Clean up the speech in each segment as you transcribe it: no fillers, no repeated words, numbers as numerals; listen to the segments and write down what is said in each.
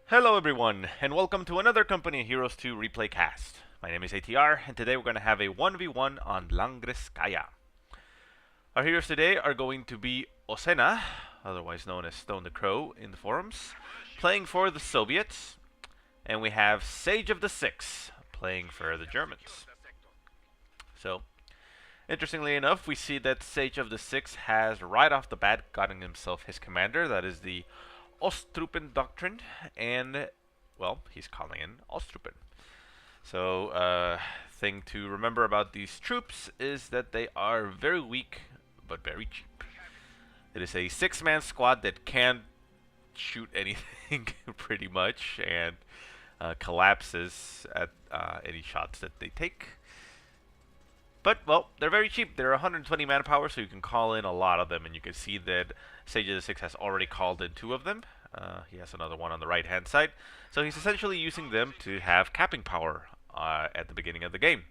Hello everyone, and welcome to another Company of Heroes 2 replay cast. My name is ATR, and today we're going to have a 1v1 on Langreskaya. Our heroes today are going to be Ozena, otherwise known as Stone the Crow in the forums, playing for the Soviets, and we have SageOfTheSix playing for the Germans. So, interestingly enough, we see that SageOfTheSix has right off the bat gotten himself his commander, that is the Ostrupen Doctrine, and, well, he's calling in Ostrupen. So, thing to remember about these troops is that they are very weak, but very cheap. It is a 6-man squad that can't shoot anything, pretty much, and collapses at any shots that they take. But, well, they're very cheap. They're 120 manpower, so you can call in a lot of them. And you can see that SageOfTheSix has already called in 2 of them. He has another one on the right-hand side. So he's essentially using them to have capping power at the beginning of the game.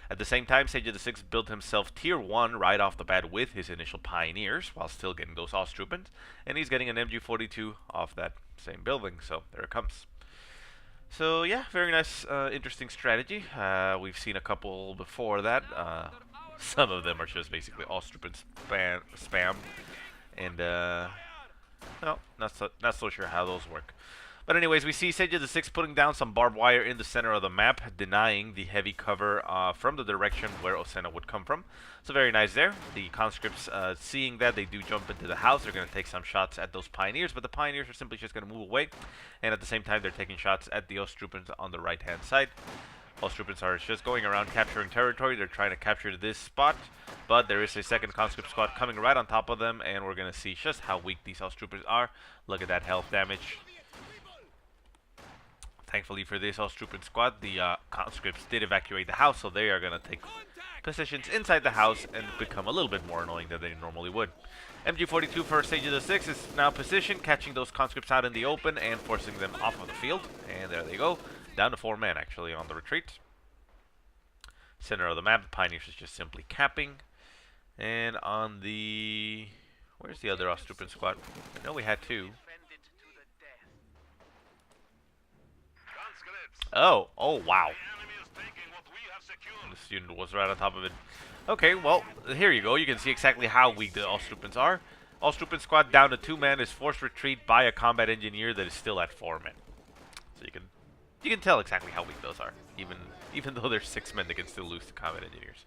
At the same time, SageOfTheSix built himself tier 1 right off the bat with his initial pioneers, while still getting those Ostrupens. And he's getting an MG42 off that same building, so there it comes. So yeah, very nice, interesting strategy. We've seen a couple before that. Some of them are just basically Ostrupen spam, and no, not so sure how those work. But anyways, we see SageOfTheSix putting down some barbed wire in the center of the map, denying the heavy cover from the direction where Ozena would come from. So very nice there. The conscripts, seeing that, they do jump into the house. They're going to take some shots at those pioneers, but the pioneers are simply just going to move away. And at the same time, they're taking shots at the Ostrupens on the right-hand side. Ostrupens are just going around capturing territory. They're trying to capture this spot, but there is a second conscript squad coming right on top of them, and we're going to see just how weak these Ostrupens are. Look at that health damage. Thankfully for this Ostrupen squad, the conscripts did evacuate the house, so they are going to take positions inside the house and become a little bit more annoying than they normally would. MG42 for SageOfTheSix is now positioned, catching those conscripts out in the open and forcing them off of the field. And there they go. Down to 4 men, actually, on the retreat. Center of the map, the Pioneers is just simply capping. And on the... where's the other Ostrupen squad? I know we had 2. Oh, wow. The student was right on top of it. Okay, well, here you go. You can see exactly how weak the Ostrupens are. Ostrupen squad down to 2 men is forced retreat by a combat engineer that is still at 4 men. So you can tell exactly how weak those are. Even though there's 6 men, they can still lose to combat engineers.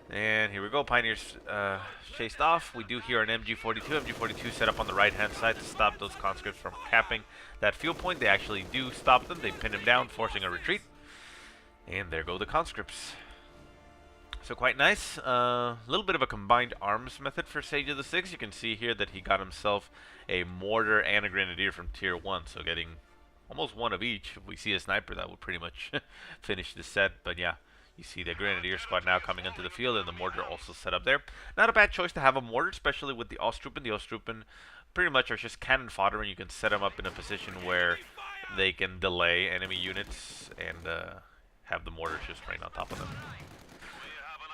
And here we go. Pioneers chased off. We do hear an MG42. MG42 set up on the right-hand side to stop those conscripts from capping that fuel point. They actually do stop them. They pin him down, forcing a retreat. And there go the conscripts. So quite nice. A little bit of a combined arms method for SageOfTheSix. You can see here that he got himself a mortar and a grenadier from tier 1. So getting almost 1 of each. If we see a sniper, that would pretty much finish the set. But yeah. You see the Grenadier squad now coming onto the field, and the mortar also set up there. Not a bad choice to have a mortar, especially with the Ostrupen. The Ostrupen pretty much are just cannon fodder, and you can set them up in a position where they can delay enemy units and have the mortars just right on top of them.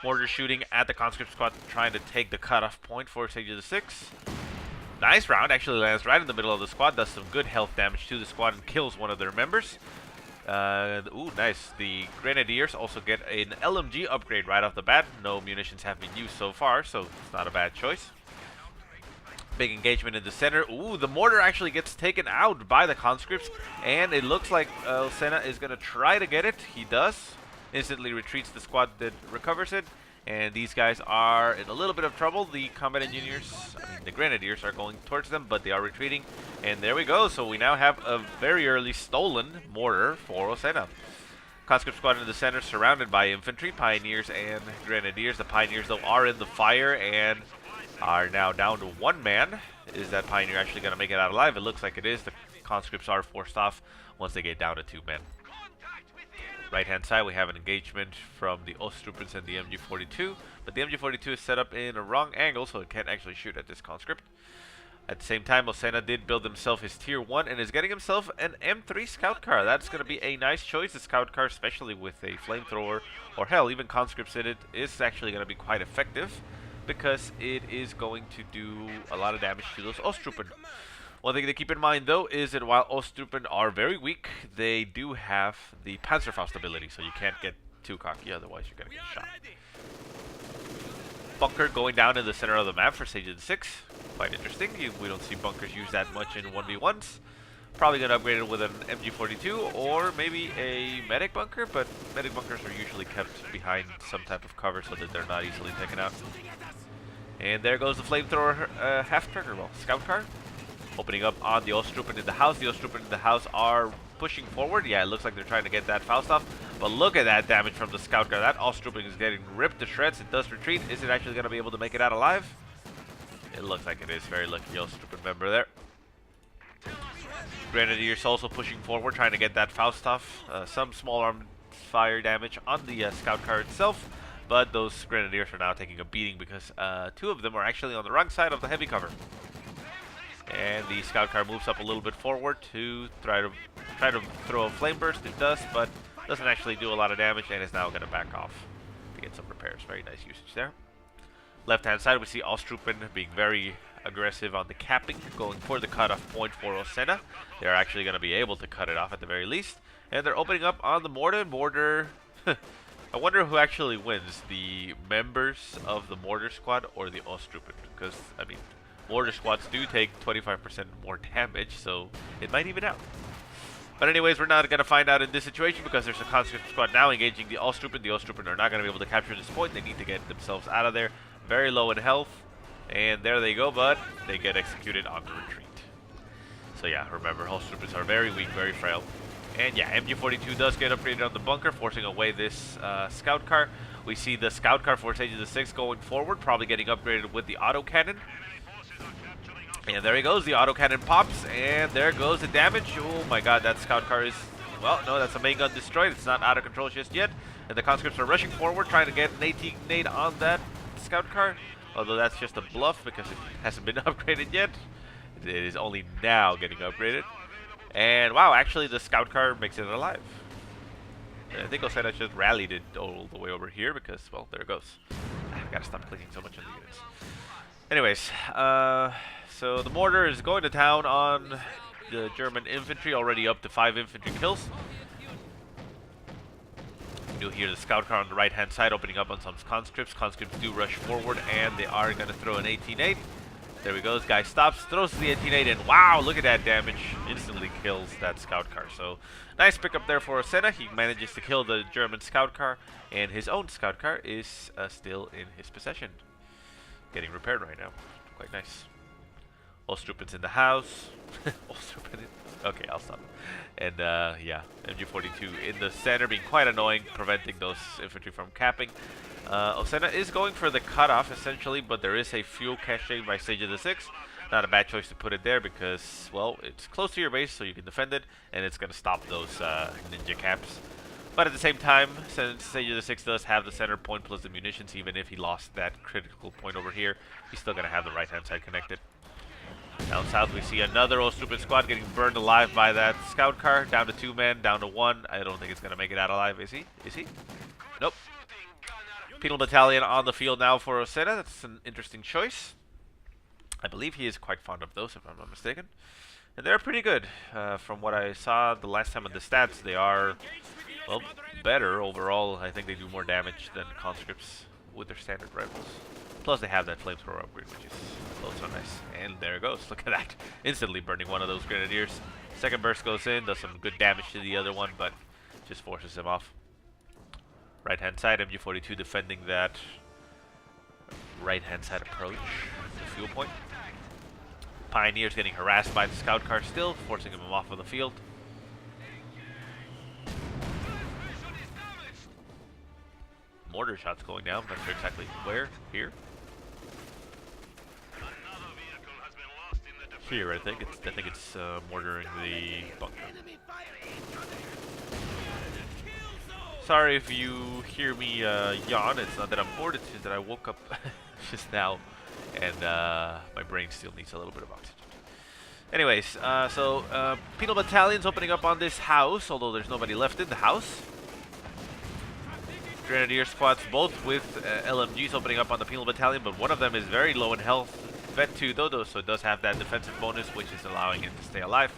Mortar shooting at the conscript squad, trying to take the cutoff point for SageOfTheSix. Nice round, actually lands right in the middle of the squad, does some good health damage to the squad and kills one of their members. Ooh, nice. The Grenadiers also get an LMG upgrade right off the bat. No munitions have been used so far, so it's not a bad choice. Big engagement in the center. Ooh, the mortar actually gets taken out by the conscripts, and it looks like Ozena is going to try to get it. He does. Instantly retreats the squad that recovers it. And these guys are in a little bit of trouble. The combat engineers, the Grenadiers are going towards them, but they are retreating. And there we go. So we now have a very early stolen mortar for Ozena. Conscript squad in the center, surrounded by infantry, Pioneers, and Grenadiers. The Pioneers, though, are in the fire and are now down to 1 man. Is that Pioneer actually going to make it out alive? It looks like it is. The conscripts are forced off once they get down to 2 men. Right-hand side, we have an engagement from the Ostrupens and the MG42, but the MG42 is set up in a wrong angle, so it can't actually shoot at this conscript. At the same time, Ozena did build himself his tier 1 and is getting himself an M3 scout car. That's going to be a nice choice, the scout car, especially with a flamethrower, or hell, even conscripts in it, is actually going to be quite effective because it is going to do a lot of damage to those Ostrupen. One thing to keep in mind, though, is that while Ostrupen are very weak, they do have the Panzerfaust ability, so you can't get too cocky, otherwise you're going to get shot. Bunker going down in the center of the map for SageOfTheSix. Quite interesting. We don't see bunkers used that much in 1v1s. Probably going to upgrade it with an MG42 or maybe a medic bunker, but medic bunkers are usually kept behind some type of cover so that they're not easily taken out. And there goes the flamethrower half-trigger, well, scout car. Opening up on the Ostrupen in the house. The Ostrupen in the house are pushing forward. Yeah, it looks like they're trying to get that Faust off. But look at that damage from the scout car. That Ostrupen is getting ripped to shreds. It does retreat. Is it actually going to be able to make it out alive? It looks like it is. Very lucky Ostrupen member there. Grenadiers also pushing forward, trying to get that Faust off. Some small arm fire damage on the scout car itself. But those Grenadiers are now taking a beating because two of them are actually on the wrong side of the heavy cover. And the scout car moves up a little bit forward to try to throw a flame burst. It does, but doesn't actually do a lot of damage, and is now going to back off to get some repairs. Very nice usage there. Left hand side, we see Ostrupen being very aggressive on the capping, going for the cutoff point for Ozena. They're actually going to be able to cut it off at the very least, and they're opening up on the mortar. Mortar. I wonder who actually wins, the members of the mortar squad or the Ostrupen, because I mean, mortar squads do take 25% more damage, so it might even out. But anyways, we're not going to find out in this situation because there's a conscript squad now engaging the Ostrupen. The Ostrupen are not going to be able to capture this point. They need to get themselves out of there. Very low in health. And there they go, but they get executed on the retreat. So yeah, remember, Ostrupens are very weak, very frail. And yeah, MG42 does get upgraded on the bunker, forcing away this scout car. We see the scout car for SageOfTheSix going forward, probably getting upgraded with the autocannon. And there he goes, the autocannon pops, and there goes the damage. Oh my god, that scout car is, well, no, that's a main gun destroyed. It's not out of control just yet. And the conscripts are rushing forward, trying to get an AT nade on that scout car. Although that's just a bluff because it hasn't been upgraded yet. It is only now getting upgraded. And wow, actually the scout car makes it alive. I think Ozena just rallied it all the way over here because, well, there it goes. I've got to stop clicking so much on the units. Anyways, so the mortar is going to town on the German infantry, already up to 5 infantry kills. You hear the scout car on the right hand side opening up on some conscripts. Conscripts do rush forward and they are going to throw an 18-8. There we go. This guy stops, throws the 18-8, and wow, look at that damage. Instantly kills that scout car. So nice pickup there for Ozena. He manages to kill the German scout car, and his own scout car is still in his possession. Getting repaired right now. Quite nice. Ostrupen's in the house. Ostrupen. Okay, I'll stop. And yeah, MG42 in the center, being quite annoying, preventing those infantry from capping. Ozena is going for the cutoff essentially, but there is a fuel cache by SageOfTheSix. Not a bad choice to put it there because, well, it's close to your base, so you can defend it, and it's going to stop those ninja caps. But at the same time, since SageOfTheSix does have the center point plus the munitions, even if he lost that critical point over here, he's still going to have the right-hand side connected. Down south, we see another Ostrupen squad getting burned alive by that scout car. Down to 2 men, down to 1. I don't think it's going to make it out alive, is he? Is he? Nope. Penal Battalion on the field now for Ozena. That's an interesting choice. I believe he is quite fond of those, if I'm not mistaken. And they're pretty good. From what I saw the last time in the stats, they are, well, better overall. I think they do more damage than conscripts with their standard rifles. Plus they have that flamethrower upgrade, which is also nice. And there it goes. Look at that. Instantly burning one of those grenadiers. Second burst goes in, does some good damage to the other one, but just forces him off. Right hand side, MG42 defending that right hand side approach, the fuel point. Pioneer's getting harassed by the scout car still, forcing him off of the field. Mortar shots going down, not sure exactly where. Here. Here, I think it's mortaring the bunker. Sorry if you hear me yawn. It's not that I'm bored, it's just that I woke up just now, and my brain still needs a little bit of oxygen. Anyways, so Penal Battalion's opening up on this house, although there's nobody left in the house. Grenadier squads, both with LMGs, opening up on the Penal Battalion, but one of them is very low in health. Vet 2 though, so it does have that defensive bonus, which is allowing it to stay alive.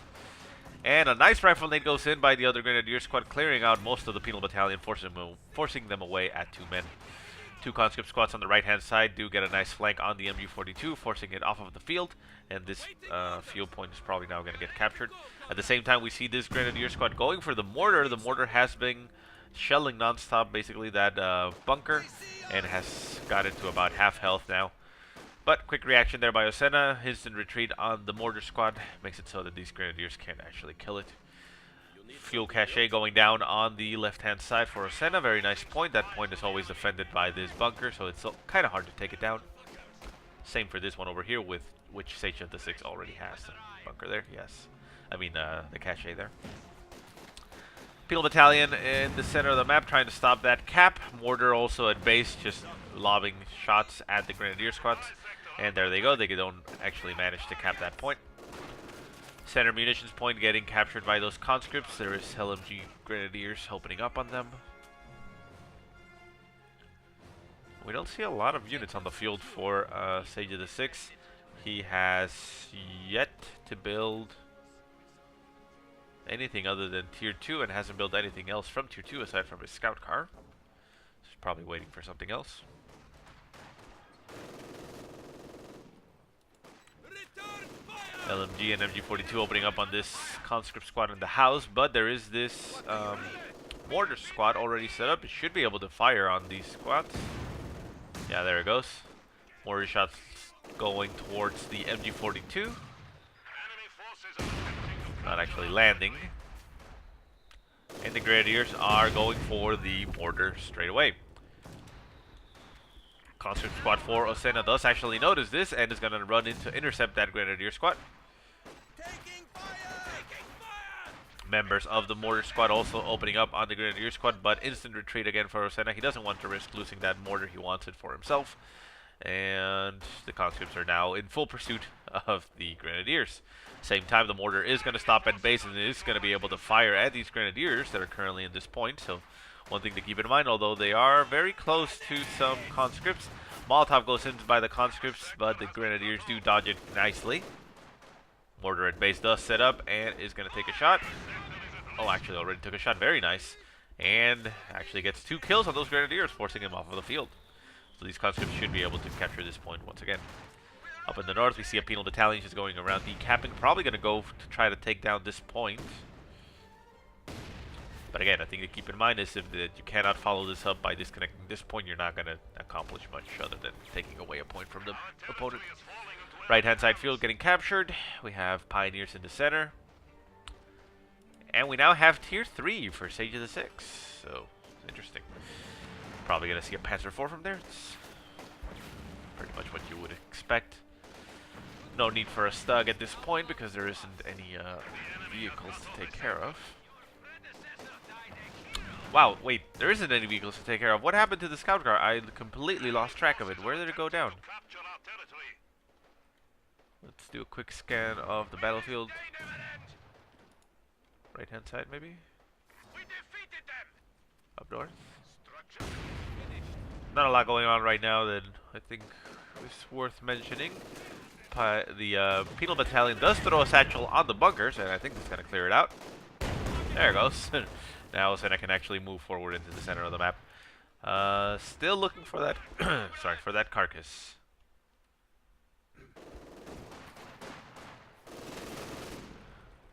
And a nice rifle nade goes in by the other Grenadier squad, clearing out most of the Penal Battalion, forcing them away at 2 men. 2 conscript squads on the right-hand side do get a nice flank on the MG42, forcing it off of the field, and this field point is probably now going to get captured. At the same time, we see this Grenadier squad going for the mortar. The mortar has been shelling non-stop, basically, that bunker, and has got it to about half health now. But quick reaction there by Ozena. Instant retreat on the mortar squad makes it so that these Grenadiers can't actually kill it. Fuel cache going down on the left-hand side for Ozena. Very nice point. That point is always defended by this bunker, so it's kind of hard to take it down. Same for this one over here, with which SageOfTheSix already has the bunker there. Yes, I mean the cache there. Penal Battalion in the center of the map trying to stop that cap. Mortar also at base, just lobbing shots at the Grenadier squads. And there they go. They don't actually manage to cap that point. Center munitions point getting captured by those conscripts. There is LMG Grenadiers opening up on them. We don't see a lot of units on the field for SageOfTheSix. He has yet to build anything other than Tier 2 and hasn't built anything else from Tier 2 aside from his scout car. He's probably waiting for something else. LMG and MG42 opening up on this conscript squad in the house, but there is this mortar squad already set up. It should be able to fire on these squads. Yeah, there it goes. Mortar shots going towards the MG42. Not actually landing. And the Grenadiers are going for the mortar straight away. Conscript squad 4, Ozena does actually notice this and is going to run in to intercept that Grenadier squad. Members of the mortar squad also opening up on the Grenadier squad, but instant retreat again for Ozena. He doesn't want to risk losing that mortar. He wants it for himself. And the conscripts are now in full pursuit of the Grenadiers. Same time, the mortar is going to stop at base and is going to be able to fire at these Grenadiers that are currently in this point. So one thing to keep in mind, although they are very close to some conscripts, Molotov goes in by the conscripts, but the Grenadiers do dodge it nicely. Mortar at base does set up and is going to take a shot. Oh, actually already took a shot. Very nice. And actually gets 2 kills on those Grenadiers, forcing him off of the field. So these conscripts should be able to capture this point once again. Up in the north, we see a Penal Battalion just going around decapping. Probably going to go to try to take down this point. But again, I think to keep in mind is if you cannot follow this up by disconnecting this point, you're not going to accomplish much other than taking away a point from the opponent. Right-hand side field getting captured. We have Pioneers in the center. And we now have Tier 3 for SageOfTheSix. So, it's interesting. Probably going to see a Panzer IV from there. It's pretty much what you would expect. No need for a Stug at this point because there isn't any vehicles to take care of. Wow, wait, there isn't any vehicles to take care of. What happened to the scout car? I completely lost track of it. Where did it go down? Let's do a quick scan of the battlefield. Right hand side, maybe? Up north? Not a lot going on right now that I think is worth mentioning. The Penal Battalion does throw a satchel on the bunkers, and I think that's going to clear it out. There it goes. Now Ozena can actually move forward into the center of the map. Still looking for that, sorry, for that carcass.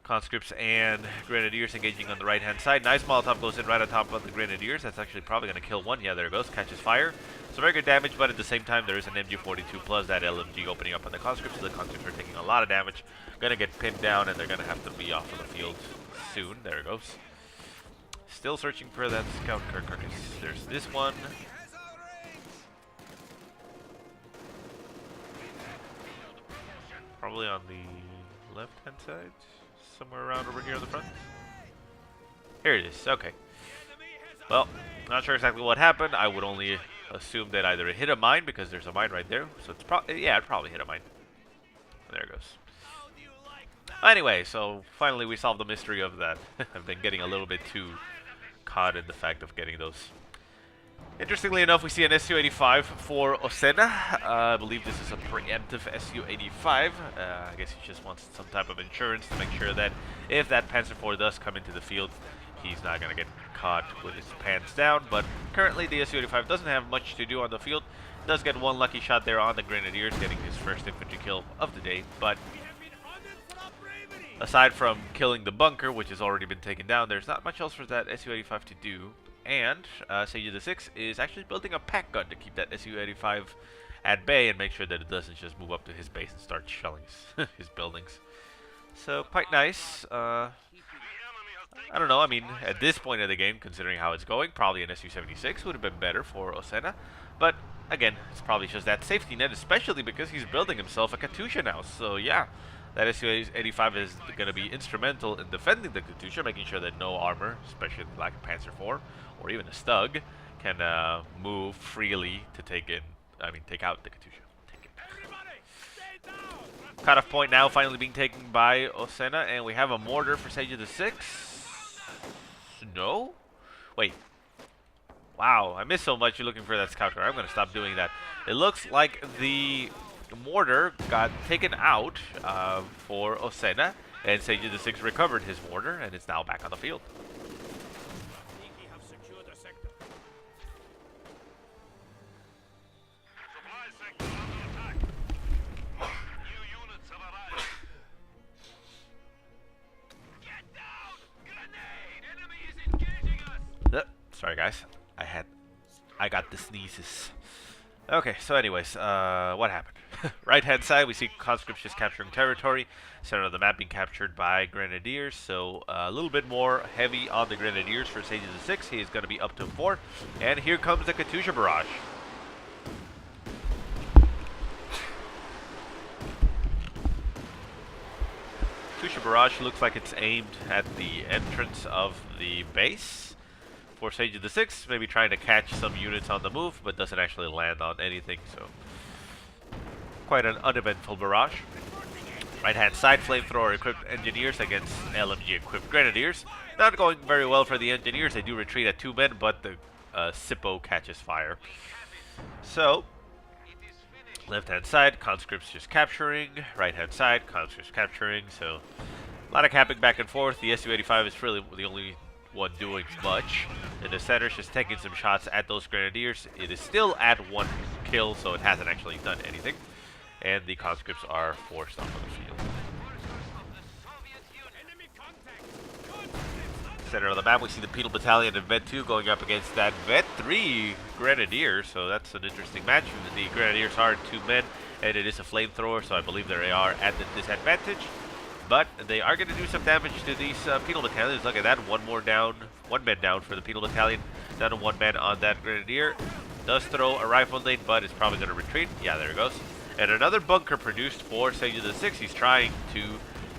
Conscripts and Grenadiers engaging on the right-hand side. Nice Molotov goes in right on top of the Grenadiers. That's actually probably going to kill one. Yeah, there it goes. Catches fire. So very good damage, but at the same time, there is an MG42 plus that LMG opening up on the Conscripts. So the Conscripts are taking a lot of damage. Going to get pinned down, and they're going to have to be off of the field soon. There it goes. Still searching for that scout car carcass. There's this one. Probably on the left-hand side. Somewhere around over here on the front. Here it is. Okay. Well, not sure exactly what happened. I would only assume that either it hit a mine because there's a mine right there. So it's probably, yeah, it probably hit a mine. There it goes. Anyway, so finally we solved the mystery of that. I've been getting a little bit too caught in the fact of getting those Interestingly enough, we see an Su-85 for Ozena. I believe this is a preemptive Su-85. I guess he just wants some type of insurance to make sure that if that Panzer IV does come into the field, he's not going to get caught with his pants down. But currently, the Su-85 doesn't have much to do on the field. Does get one lucky shot there on the Grenadiers, getting his first infantry kill of the day. But aside from killing the bunker, which has already been taken down, there's not much else for that Su-85 to do. And SageOfTheSix is actually building a pack gun to keep that Su-85 at bay and make sure that it doesn't just move up to his base and start shelling his buildings. So quite nice. I don't know, I mean, at this point of the game, considering how it's going, probably an Su-76 would have been better for Ozena. But again, it's probably just that safety net, especially because he's building himself a Katyusha now. So yeah, that Su-85 is going to be instrumental in defending the Katyusha, making sure that no armor, especially like a Panzer IV or even a Stug, can move freely to take out the Katyusha. Cutoff point now finally being taken by Ozena, and we have a mortar for SageOfTheSix. No? Wait. Wow, I missed so much looking for that scout car. I'm going to stop doing that. It looks like the mortar got taken out for Ozena, and SageOfTheSix recovered his mortar, and it's now back on the field. Sorry guys, I got the sneezes. Okay, so anyways, what happened? Right hand side, we see conscripts just capturing territory. Center of the map being captured by Grenadiers, so a little bit more heavy on the Grenadiers for SageOfTheSix. He is going to be up to 4. And here comes the Katyusha barrage. Katyusha barrage looks like it's aimed at the entrance of the base for SageOfTheSix, maybe trying to catch some units on the move, but doesn't actually land on anything, so quite an uneventful barrage. Right-hand side, flamethrower-equipped engineers against LMG-equipped grenadiers. Not going very well for the engineers. They do retreat at 2 men, but the Sippo catches fire. So, left-hand side, conscripts just capturing. Right-hand side, conscripts capturing. So, a lot of capping back and forth. The Su-85 is really the only one doing much. In the center, just taking some shots at those grenadiers. It is still at 1 kill, so it hasn't actually done anything. And the conscripts are forced off of the field. Center of the map, we see the Penal Battalion and Vet 2 going up against that Vet 3 Grenadier, so that's an interesting match. The Grenadiers are 2 men, and it is a flamethrower, so I believe they are at the disadvantage. But they are going to do some damage to these Penal Battalions. Look at that, 1 man down for the Penal Battalion, down to 1 man on that Grenadier. Does throw a rifle lane, but it's probably going to retreat. Yeah, there it goes. And another bunker produced for SageOfTheSix. He's trying to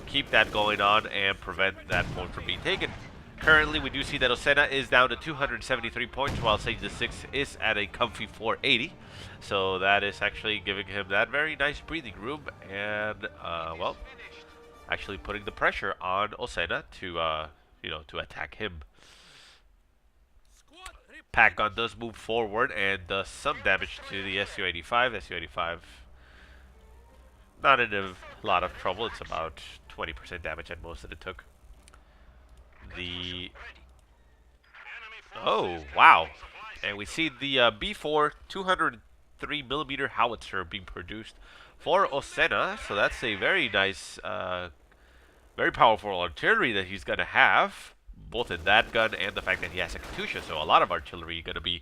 keep that going on and prevent that point from being taken. Currently, we do see that Ozena is down to 273 points, while SageOfTheSix is at a comfy 480. So that is actually giving him that very nice breathing room, and well, actually putting the pressure on Ozena to to attack him. Pack gun does move forward and does some damage to the Su-85. Su-85 not in a lot of trouble. It's about 20% damage at most that it took. Oh, wow. And we see the B4 203mm howitzer being produced for Ozena. So that's a very nice, very powerful artillery that he's going to have, both in that gun and the fact that he has a Katyusha. So a lot of artillery going to be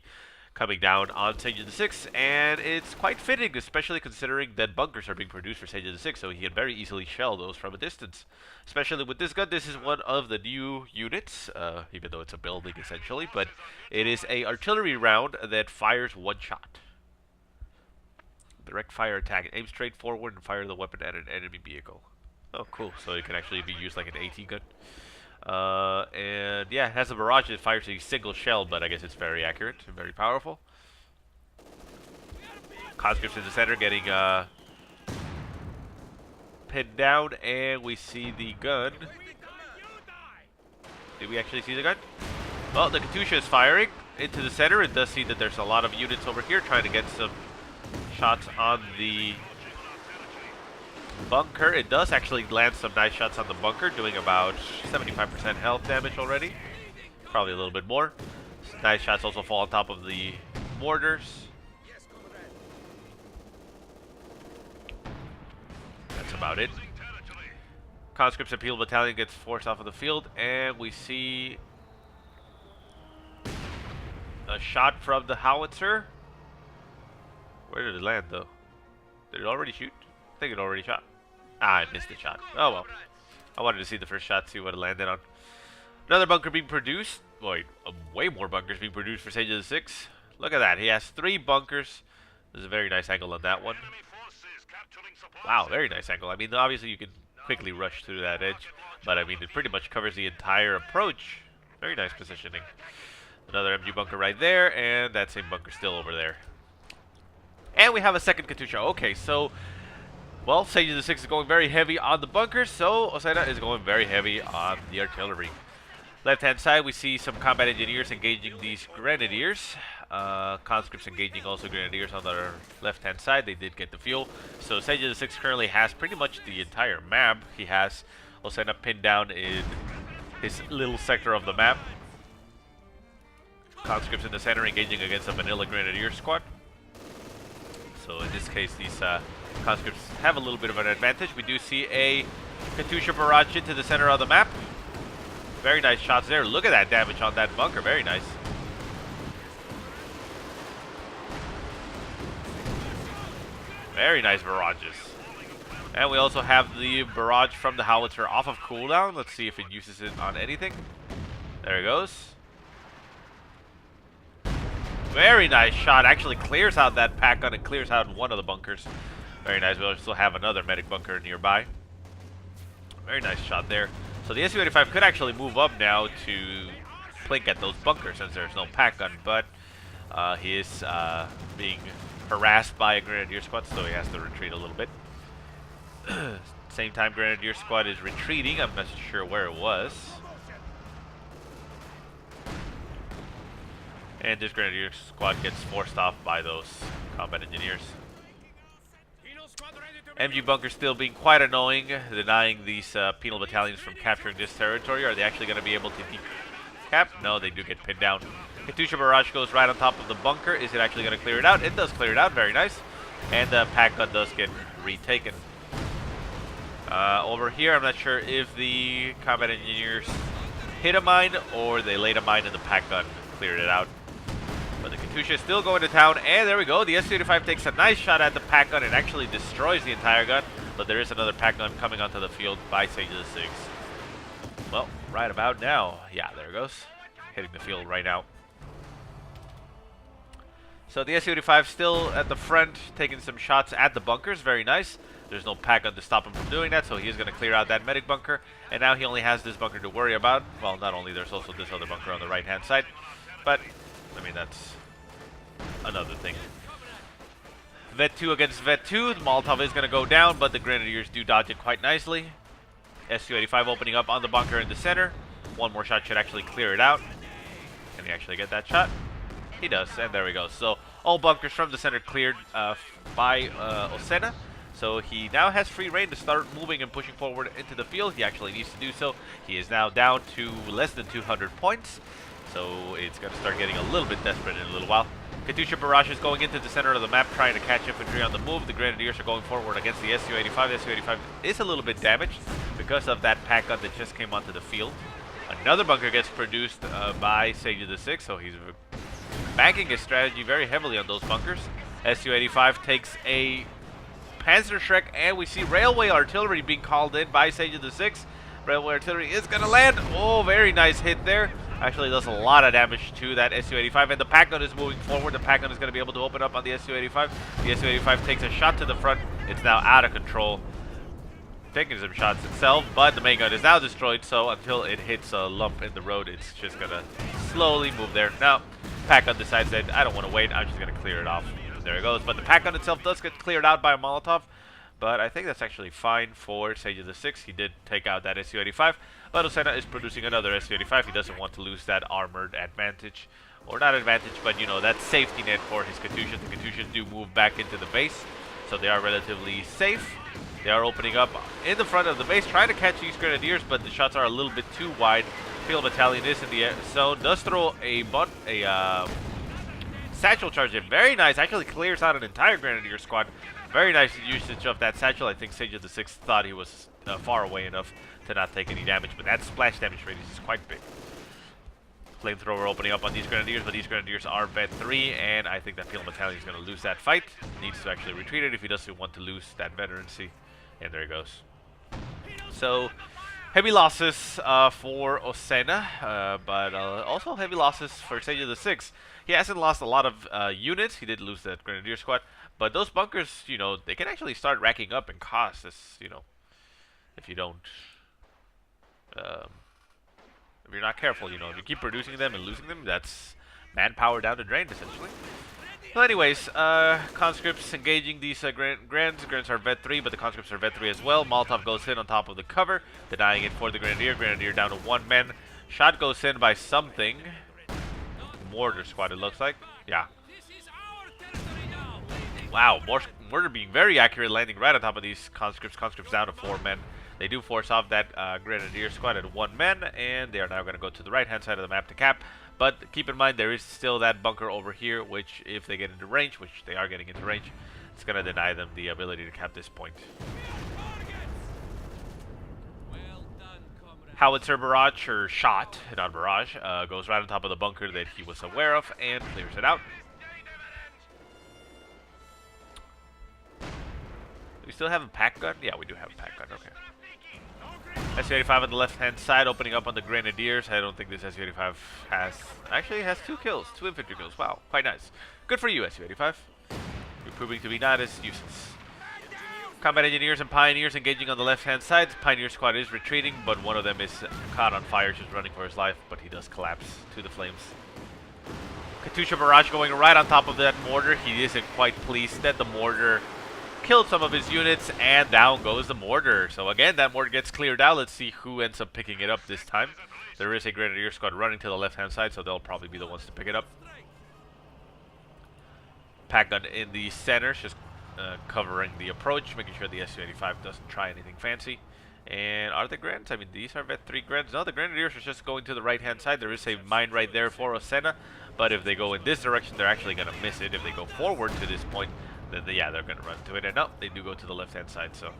coming down on SageOfTheSix, and it's quite fitting, especially considering that bunkers are being produced for SageOfTheSix, so he can very easily shell those from a distance. Especially with this gun, this is one of the new units, even though it's a building essentially, but it is a artillery round that fires 1 shot. Direct fire attack. Aim straight forward and fire the weapon at an enemy vehicle. Oh, cool. So it can actually be used like an AT gun. And yeah, it has a barrage that fires a single shell, but I guess it's very accurate and very powerful. Conscripts in the center getting pinned down, and we see the gun. Did we actually see the gun? Well, the Katyusha is firing. into the center. It does see that there's a lot of units over here trying to get some shots on the bunker. It does actually land some nice shots on the bunker, doing about 75% health damage already. Probably a little bit more. Nice shots also fall on top of the mortars. That's about it. Conscripts and Penal Battalion gets forced off of the field, and we see a shot from the howitzer. Where did it land, though? Did it already shoot? I think it already shot. Ah, I missed the shot. Oh well. I wanted to see the first shot, see what it landed on. Another bunker being produced. Wait, way more bunkers being produced for SageOfTheSix. Look at that. He has 3 bunkers. There's a very nice angle on that one. Wow, very nice angle. I mean, obviously you can quickly rush through that edge, but I mean, it pretty much covers the entire approach. Very nice positioning. Another MG bunker right there, and that same bunker still over there. And we have a second Katusha. Okay, so, well, SageOfTheSix is going very heavy on the bunkers, so Ozena is going very heavy on the artillery. Left-hand side, we see some combat engineers engaging these grenadiers. Conscripts engaging also grenadiers on the left-hand side. They did get the fuel. So SageOfTheSix currently has pretty much the entire map. He has Ozena pinned down in his little sector of the map. Conscripts in the center engaging against a vanilla grenadier squad. So in this case, these conscripts have a little bit of an advantage. We do see a Katusha barrage into the center of the map. Very nice shots there. Look at that damage on that bunker. Very nice. Very nice barrages. And we also have the barrage from the howitzer off of cooldown. Let's see if it uses it on anything. There it goes. Very nice shot. Actually clears out that pack gun and clears out one of the bunkers. Very nice. We also have another medic bunker nearby. Very nice shot there. So the Su-85 could actually move up now to plink at those bunkers since there's no pack gun, but he is being harassed by a grenadier squad, so he has to retreat a little bit. Same time, grenadier squad is retreating. I'm not sure where it was. And this grenadier squad gets forced off by those combat engineers. MG bunker still being quite annoying, denying these penal battalions from capturing this territory. Are they actually going to be able to decap? No, they do get pinned down. Katusha barrage goes right on top of the bunker. Is it actually going to clear it out? It does clear it out. Very nice. And the pack gun does get retaken. Over here, I'm not sure if the combat engineers hit a mine or they laid a mine and the pack gun cleared it out. But the Katusha is still going to town, and there we go. The Su-85 takes a nice shot at the pack gun and actually destroys the entire gun. But there is another pack gun coming onto the field by SageOfTheSix. Well, right about now. Yeah, there it goes. Hitting the field right now. So the Su-85 still at the front, taking some shots at the bunkers. Very nice. There's no pack gun to stop him from doing that, so he is going to clear out that medic bunker. And now he only has this bunker to worry about. Well, not only, there's also this other bunker on the right-hand side. But I mean, that's another thing. Vet 2 against Vet 2. The Molotov is going to go down, but the Grenadiers do dodge it quite nicely. Su-85 opening up on the bunker in the center. One more shot should actually clear it out. Can he actually get that shot? He does, and there we go. So all bunkers from the center cleared by Ozena. So he now has free reign to start moving and pushing forward into the field. He actually needs to do so. He is now down to less than 200 points. So it's going to start getting a little bit desperate in a little while. Katusha barrage is going into the center of the map, trying to catch infantry on the move. The Grenadiers are going forward against the Su-85. The Su-85 is a little bit damaged because of that pack gun that just came onto the field. Another bunker gets produced by SageOfTheSix, so he's banking his strategy very heavily on those bunkers. Su-85 takes a Panzerschreck, and we see railway artillery being called in by SageOfTheSix. Railway artillery is going to land. Oh, very nice hit there. Actually does a lot of damage to that Su-85, and the pack gun is moving forward. The pack gun is going to be able to open up on the Su-85. The Su-85 takes a shot to the front. It's now out of control, taking some shots itself, but the main gun is now destroyed, so until it hits a lump in the road, it's just going to slowly move there. Now, pack gun decides that I don't want to wait. I'm just going to clear it off. There it goes. But the pack gun itself does get cleared out by a Molotov. But I think that's actually fine for SageOfTheSix. He did take out that Su-85. But Ozena is producing another Su-85. He doesn't want to lose that armored advantage or not advantage, but you know, that safety net for his Katyushas. The Katyushas do move back into the base, so they are relatively safe. They are opening up in the front of the base, trying to catch these Grenadiers, but the shots are a little bit too wide. Field Battalion is in the zone, does throw a satchel charge in. Very nice, actually clears out an entire Grenadier squad. Very nice usage of that satchel. I think SageOfTheSix thought he was far away enough to not take any damage, but that splash damage radius is quite big. Flamethrower opening up on these Grenadiers, but these Grenadiers are vet 3, and I think that Field Battalion is going to lose that fight. Needs to actually retreat it if he doesn't want to lose that veterancy. And there he goes. So, heavy losses for Ozena, but also heavy losses for SageOfTheSix. He hasn't lost a lot of units. He did lose that Grenadier squad, but those bunkers, you know, they can actually start racking up in cost. As you know, if you don't, if you're not careful, you know, if you keep producing them and losing them, that's manpower down the drain essentially. Well, anyways, conscripts engaging these Grants. Grants are vet 3, but the conscripts are vet 3 as well. Molotov goes in on top of the cover, denying it for the Grenadier. Grenadier down to 1 man. Shot goes in by something. Mortar squad, it looks like. Yeah. Wow, mortar being very accurate, landing right on top of these conscripts. Conscripts down to 4 men. They do force off that Grenadier squad at 1 man, and they are now going to go to the right-hand side of the map to cap. But keep in mind, there is still that bunker over here, which if they get into range, which they are getting into range, it's going to deny them the ability to cap this point. Howitzer barrage, or shot, not barrage, goes right on top of the bunker that he was aware of and clears it out. Do we still have a pack gun? Yeah, we do have a pack gun, okay. SU-85 on the left-hand side, opening up on the Grenadiers. I don't think this SU-85 actually has 2 kills, 2 infantry kills. Wow, quite nice. Good for you, SU-85. You're proving to be not as useless. Combat Engineers and Pioneers engaging on the left-hand side. The Pioneer squad is retreating, but one of them is caught on fire, just running for his life, but he does collapse to the flames. Katyusha barrage going right on top of that mortar. He isn't quite pleased that the mortar killed some of his units, and down goes the mortar. So again, that mortar gets cleared out. Let's see who ends up picking it up this time. There is a Grenadier squad running to the left-hand side, so they'll probably be the ones to pick it up. Pack gun in the center, just covering the approach, making sure the SU-85 doesn't try anything fancy. And are the Grants? I mean, these are vet 3 Grants. No, the Grenadiers are just going to the right-hand side. There is a mine right there for Ozena, but if they go in this direction, they're actually going to miss it. If they go forward to this point, then yeah, they're going to run to it. And no, they do go to the left-hand side, so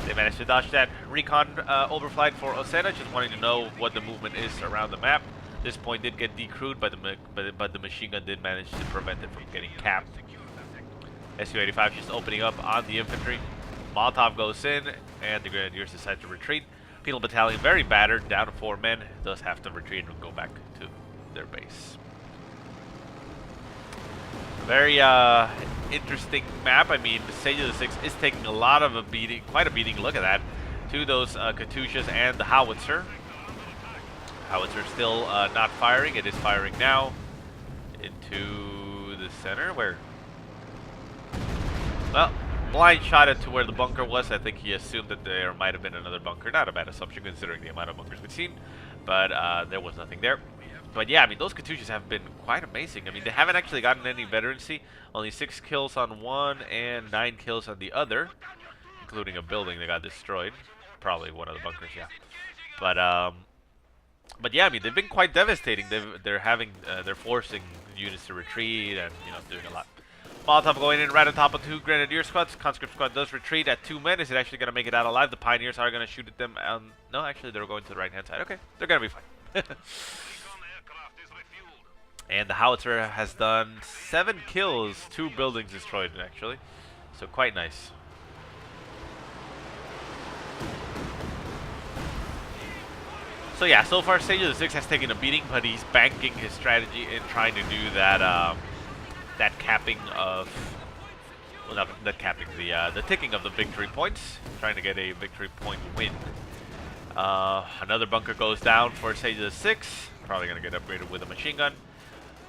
they managed to dodge that recon overflight for Ozena, just wanting to know what the movement is around the map. This point did get decrewed, but the machine gun did manage to prevent it from getting capped. SU-85 just opening up on the infantry. Molotov goes in, and the Grenadiers decide to retreat. Penal Battalion very battered, down to 4 men, does have to retreat and go back to their base. Very interesting map. I mean, SageOfTheSix is taking a lot of a beating, quite a beating. Look at that, to those Katyushas and the Howitzer. Howitzer still not firing. It is firing now into the center. Where? Well, blind shot it to where the bunker was. I think he assumed that there might have been another bunker. Not a bad assumption considering the amount of bunkers we've seen, but there was nothing there. But yeah, I mean, those Katyushas have been quite amazing. I mean, they haven't actually gotten any veterancy. Only 6 kills on one and 9 kills on the other, including a building that got destroyed. Probably one of the bunkers, yeah. But yeah, I mean, they've been quite devastating. They're forcing units to retreat and, you know, doing a lot. Molotov going in right on top of 2 Grenadier squads. Conscript squad does retreat at 2 men. Is it actually going to make it out alive? The Pioneers are going to shoot at them. No, actually, they're going to the right-hand side. Okay, they're going to be fine. And the Howitzer has done 7 kills, 2 buildings destroyed, actually. So quite nice. So yeah, so far SageOfTheSix has taken a beating, but he's banking his strategy in trying to do that that capping of, well, not the capping, the ticking of the victory points, trying to get a victory point win. Another bunker goes down for SageOfTheSix, probably going to get upgraded with a machine gun.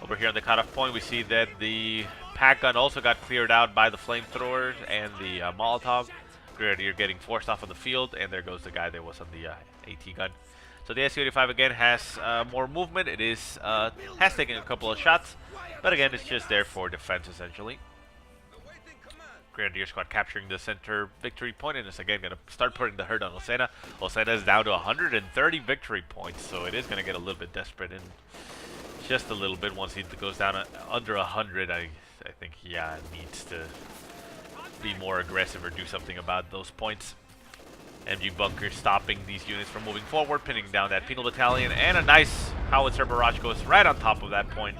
Over here on the cutoff point, we see that the pack gun also got cleared out by the flamethrowers and the Molotov. Grenadier getting forced off of the field, and there goes the guy that was on the AT gun. So the SU-85 again has more movement. It is has taken a couple of shots, but again, it's just there for defense essentially. Grenadier Squad capturing the center victory point, and is again going to start putting the hurt on Ozena. Ozena is down to 130 victory points, so it is going to get a little bit desperate in just a little bit. Once he goes down under 100, I think he needs to be more aggressive or do something about those points. MG Bunker stopping these units from moving forward, pinning down that penal battalion, and a nice howitzer barrage goes right on top of that point,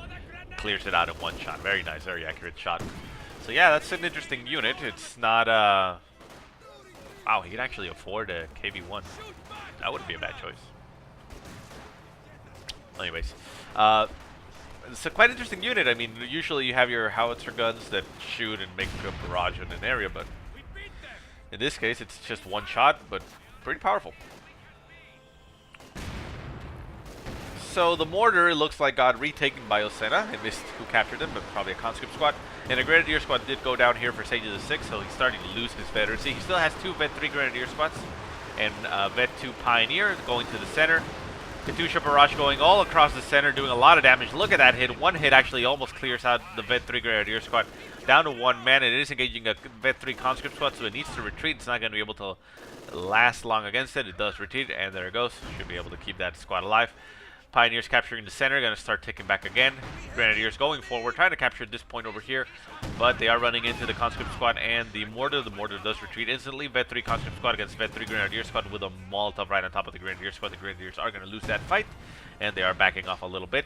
clears it out in one shot. Very nice, very accurate shot. So yeah, that's an interesting unit. It's not, wow, he can actually afford a KV-1. That wouldn't be a bad choice. Anyways, it's a quite interesting unit. I mean, usually you have your howitzer guns that shoot and make a barrage in an area, but in this case, it's just one shot, but pretty powerful. So the mortar, it looks like, got retaken by Ozena. I missed who captured him, but probably a conscript squad. And a Grenadier squad did go down here for SageOfTheSix, so he's starting to lose his veterancy. He still has 2 Vet 3 Grenadier squads and Vet 2 Pioneer going to the center. Katusha Barrage going all across the center, doing a lot of damage. Look at that hit. One hit actually almost clears out the Vet 3 Grenadier squad down to 1 man. It is engaging a Vet 3 conscript squad, so it needs to retreat. It's not going to be able to last long against it. It does retreat, and there it goes. Should be able to keep that squad alive. Pioneers capturing the center, going to start ticking back again. Grenadiers going forward, trying to capture this point over here, but they are running into the conscript squad and the mortar. The mortar does retreat instantly. Vet 3 conscript squad against Vet 3 Grenadier squad with a Molotov right on top of the Grenadier squad. The Grenadiers are going to lose that fight, and they are backing off a little bit.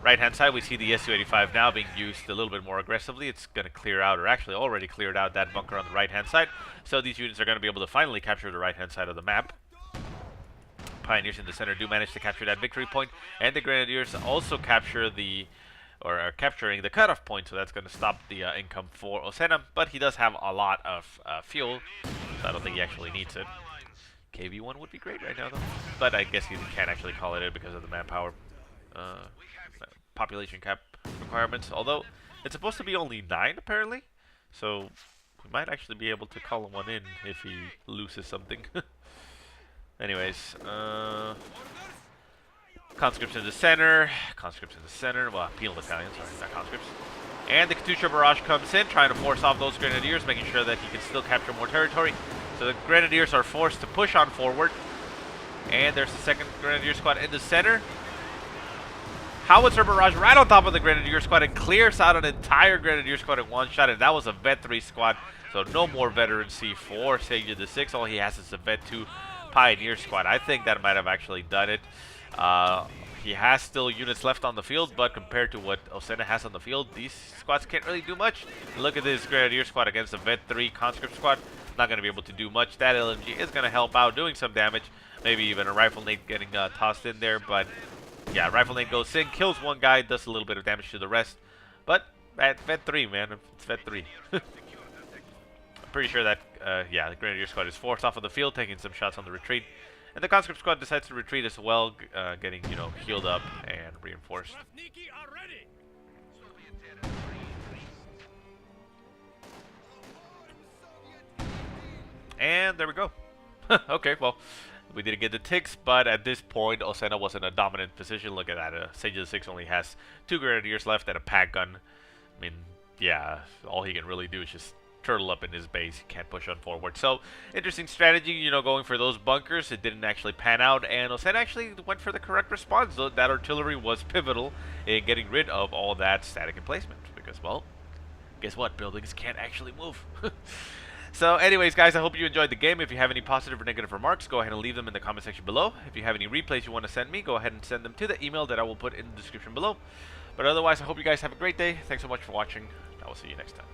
Right hand side, we see the Su-85 now being used a little bit more aggressively. It's going to clear out, or actually already cleared out, that bunker on the right hand side. So these units are going to be able to finally capture the right hand side of the map. Pioneers in the center do manage to capture that victory point, and the Grenadiers also capture the, or are capturing the cutoff point, so that's going to stop the income for Ozena, but he does have a lot of fuel, so I don't think he actually needs it. KV-1 would be great right now, though, but I guess he can't actually call it in because of the manpower population cap requirements, although it's supposed to be only 9, apparently, so we might actually be able to call him one in if he loses something. Anyways, conscripts in the center, well, penal battalion, sorry, not conscripts. And the Katusha Barrage comes in, trying to force off those Grenadiers, making sure that he can still capture more territory. So the Grenadiers are forced to push on forward. And there's the second Grenadier squad in the center. Howitzer Barrage right on top of the Grenadier squad and clears out an entire Grenadier squad in one shot, and that was a Vet 3 squad, so no more veterancy for SageOfTheSix. All he has is a Vet 2 Pioneer squad. I think that might have actually done it. He has still units left on the field, but compared to what Ozena has on the field, these squads can't really do much. Look at this Grenadier squad against a Vet 3 conscript squad. Not going to be able to do much. That LMG is going to help out, doing some damage. Maybe even a rifle nade getting tossed in there, but yeah, rifle nade goes in, kills one guy, does a little bit of damage to the rest. But at Vet 3, man, it's Vet 3. Pretty sure that, yeah, the Grenadier squad is forced off of the field, taking some shots on the retreat. And the conscript squad decides to retreat as well, getting, you know, healed up and reinforced. And there we go. Okay, well, we didn't get the ticks, but at this point, Ozena was in a dominant position. Look at that. SageOfTheSix only has 2 Grenadiers left and a pack gun. I mean, yeah, all he can really do is just turtle up in his base. He can't push on forward. So, interesting strategy, you know, going for those bunkers. It didn't actually pan out, and Ozena actually went for the correct response. So that artillery was pivotal in getting rid of all that static emplacement. Because, well, guess what? Buildings can't actually move. So, anyways, guys, I hope you enjoyed the game. If you have any positive or negative remarks, go ahead and leave them in the comment section below. If you have any replays you want to send me, go ahead and send them to the email that I will put in the description below. But otherwise, I hope you guys have a great day. Thanks so much for watching. I will see you next time.